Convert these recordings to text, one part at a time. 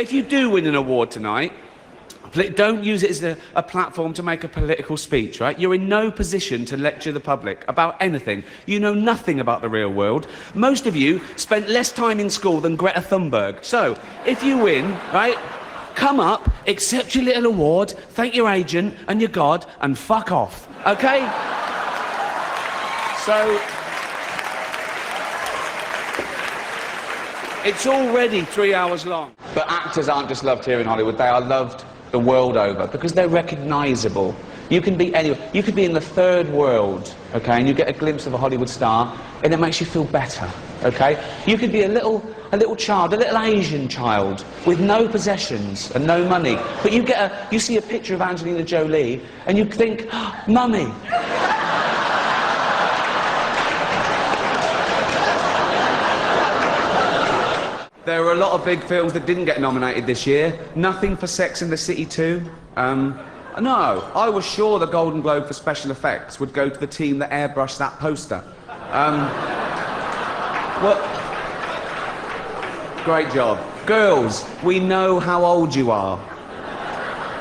if you do win an award tonight, don't use it as a platform to make a political speech, right? You're in no position to lecture the public about anything. You know nothing about the real world. Most of you spent less time in school than Greta Thunberg. So, if you win, right, come up, accept your little award, thank your agent and your God, and fuck off, okay? So, it's already 3 hours long. But actors aren't just loved here in Hollywood, they are loved the world over, because they're recognisable. You can be anywhere. You could be in the third world, okay, and you get a glimpse of a Hollywood star, and it makes you feel better, okay? You could be a little child, a little Asian child, with no possessions and no money, but you see a picture of Angelina Jolie, and you think, oh, Mummy. There were a lot of big films that didn't get nominated this year. Nothing for Sex and the City 2. No, I was sure the Golden Globe for special effects would go to the team that airbrushed that poster. Well, great job. Girls, we know how old you are.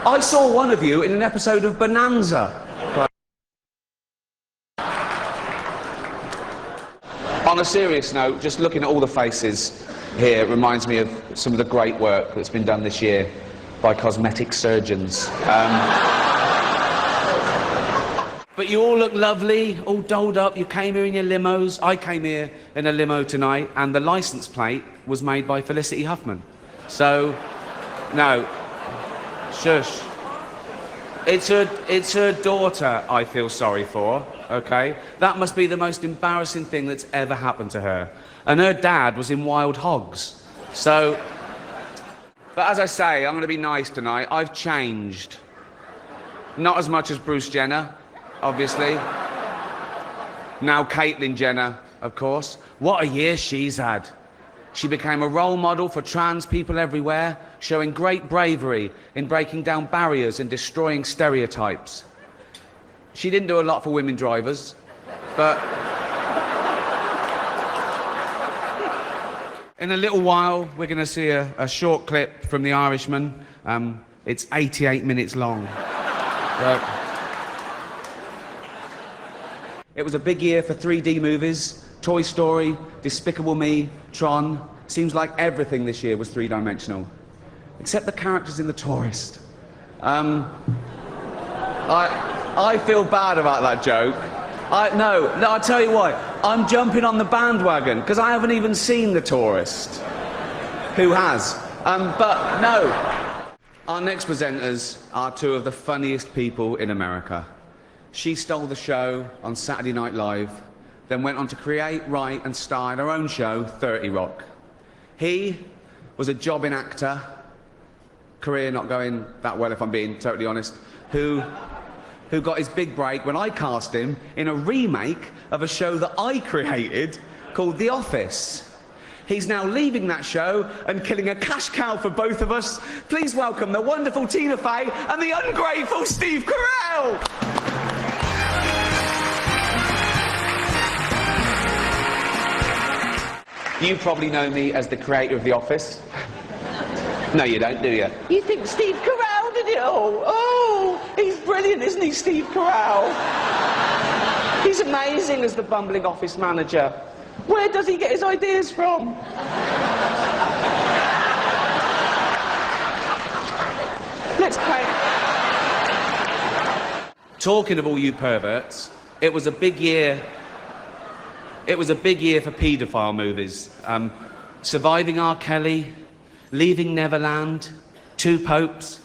I saw one of you in an episode of Bonanza. On a serious note, just looking at all the faces here reminds me of some of the great work that's been done this year by cosmetic surgeons. But you all look lovely, all dolled up. You came here in your limos. I came here in a limo tonight, and the license plate was made by Felicity Huffman. So, no, shush. It's her daughter I feel sorry for, okay? That must be the most embarrassing thing that's ever happened to her. And her dad was in Wild Hogs. So, but as I say, I'm going to be nice tonight. I've changed. Not as much as Bruce Jenner, obviously. Now Caitlyn Jenner, of course. What a year she's had. She became a role model for trans people everywhere, showing great bravery in breaking down barriers and destroying stereotypes. She didn't do a lot for women drivers, but in a little while, we're going to see a short clip from The Irishman. It's 88 minutes long. It was a big year for 3D movies. Toy Story, Despicable Me, Tron. Seems like everything this year was three-dimensional. Except the characters in The Tourist. I feel bad about that joke. No, I'll tell you what. I'm jumping on the bandwagon, because I haven't even seen The Tourist. Who has? But no. Our next presenters are two of the funniest people in America. She stole the show on Saturday Night Live, then went on to create, write and star in her own show, 30 Rock. He was a jobbing actor, career not going that well if I'm being totally honest, who got his big break when I cast him in a remake of a show that I created called The Office. He's now leaving that show and killing a cash cow for both of us. Please welcome the wonderful Tina Fey and the ungrateful Steve Carell! You probably know me as the creator of The Office. No, you don't, do you? You think Steve Carell did it all? Oh, he's brilliant, isn't he, Steve Carell? He's amazing as the bumbling office manager. Where does he get his ideas from? Let's play. Talking of all you perverts, it was a big year. It was a big year for paedophile movies. Surviving R. Kelly, Leaving Neverland, Two Popes.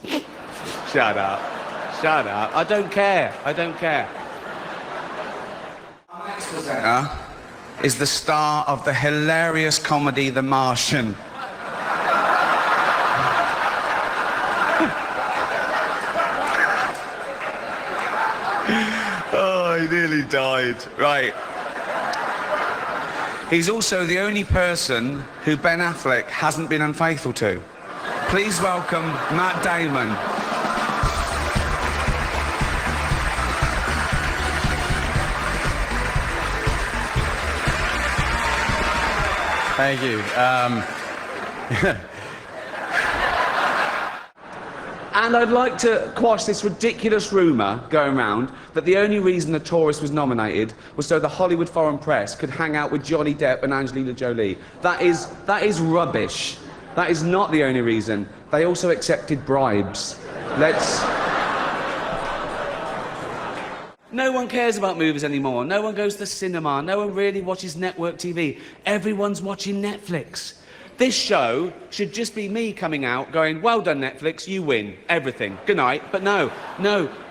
Shut up. Shut up. I don't care. I don't care. Our next presenter is the star of the hilarious comedy The Martian. Oh, he nearly died. Right. He's also the only person who Ben Affleck hasn't been unfaithful to. Please welcome Matt Damon. Thank you. And I'd like to quash this ridiculous rumour going around that the only reason The Tourist was nominated was so the Hollywood foreign press could hang out with Johnny Depp and Angelina Jolie. That is rubbish. That is not the only reason. They also accepted bribes. No one cares about movies anymore. No one goes to the cinema. No one really watches network TV. Everyone's watching Netflix. This show should just be me coming out going, well done, Netflix, you win everything. Good night. But no,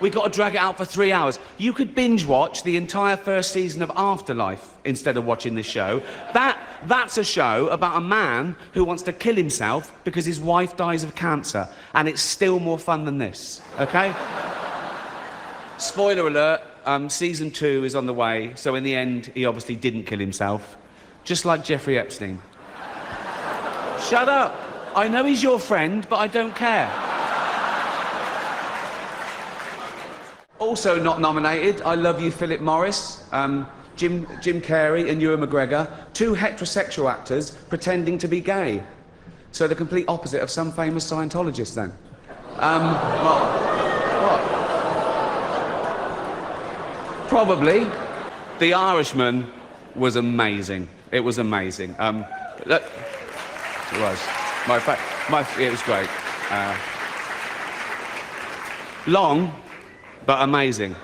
we got to drag it out for 3 hours. You could binge watch the entire first season of Afterlife instead of watching this show. That's a show about a man who wants to kill himself because his wife dies of cancer. And it's still more fun than this, okay? Spoiler alert, season 2 is on the way. So in the end, he obviously didn't kill himself. Just like Jeffrey Epstein. Shut up. I know he's your friend, but I don't care. Also not nominated, I Love You, Philip Morris, Jim Carrey and Ewan McGregor, 2 heterosexual actors pretending to be gay. So the complete opposite of some famous Scientologists, then. What? Probably. The Irishman was amazing. It was amazing. Look. It was. It was great. Long, but amazing.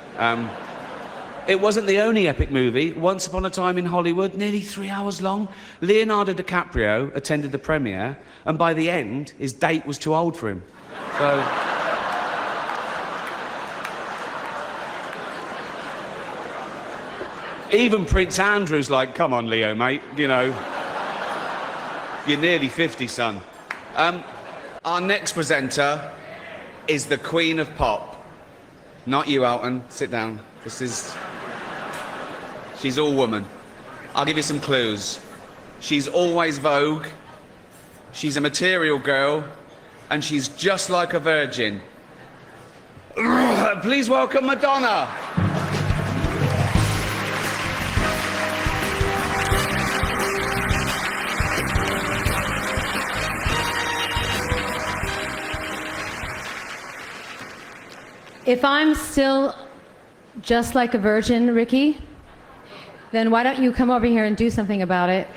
It wasn't the only epic movie. Once Upon a Time in Hollywood, nearly 3 hours long. Leonardo DiCaprio attended the premiere, and by the end, his date was too old for him. So... Even Prince Andrew's like, come on, Leo, mate, you know. You're nearly 50, son. Our next presenter is the Queen of Pop. Not you, Alton. Sit down. She's all woman. I'll give you some clues. She's always Vogue. She's a material girl. And she's just like a virgin. Please welcome Madonna. If I'm still just like a virgin, Ricky, then why don't you come over here and do something about it?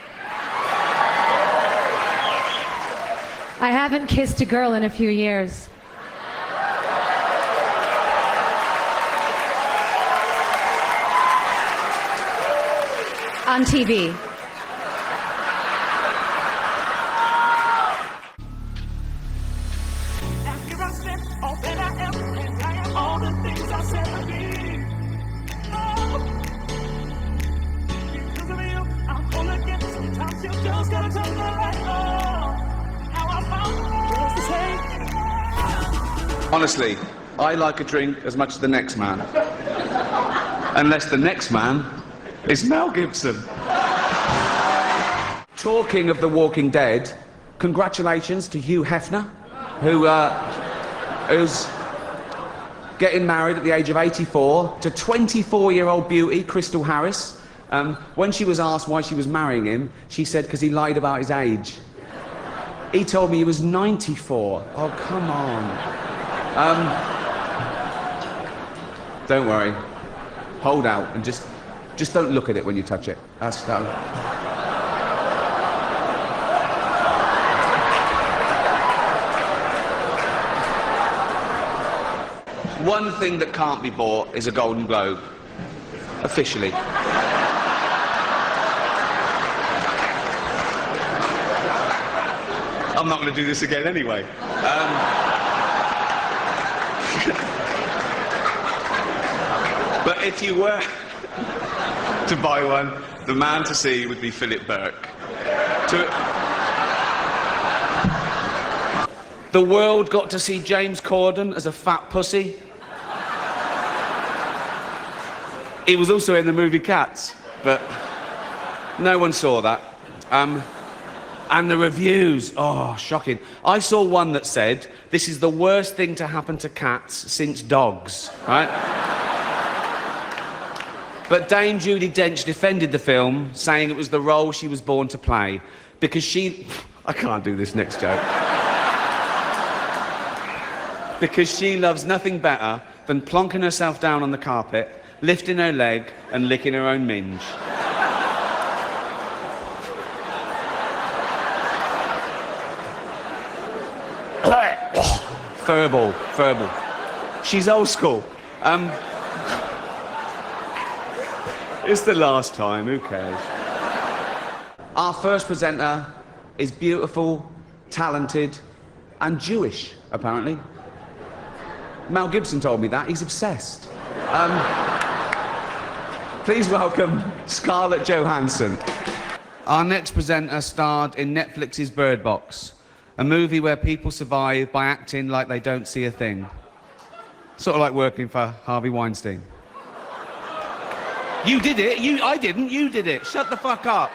I haven't kissed a girl in a few years. On TV. Honestly, I like a drink as much as the next man. Unless the next man is Mel Gibson. Talking of The Walking Dead, congratulations to Hugh Hefner, who's getting married at the age of 84 to 24-year-old beauty Crystal Harris. When she was asked why she was marrying him, she said because he lied about his age. He told me he was 94. Oh, come on. Don't worry. Hold out and just don't look at it when you touch it. That's that. One thing that can't be bought is a Golden Globe. Officially. I'm not going to do this again anyway. But if you were to buy one, the man to see would be Philip Burke. The world got to see James Corden as a fat pussy. He was also in the movie Cats, but no one saw that. And the reviews, oh, shocking. I saw one that said, this is the worst thing to happen to cats since dogs, right? But Dame Judi Dench defended the film, saying it was the role she was born to play, because I can't do this next joke. because she loves nothing better than plonking herself down on the carpet, lifting her leg, and licking her own minge. Furball. She's old school. It's the last time, who cares? Our first presenter is beautiful, talented, and Jewish, apparently. Mel Gibson told me that. He's obsessed. Please welcome Scarlett Johansson. Our next presenter starred in Netflix's Bird Box, a movie where people survive by acting like they don't see a thing. Sort of like working for Harvey Weinstein. You did it. I didn't. You did it. Shut the fuck up.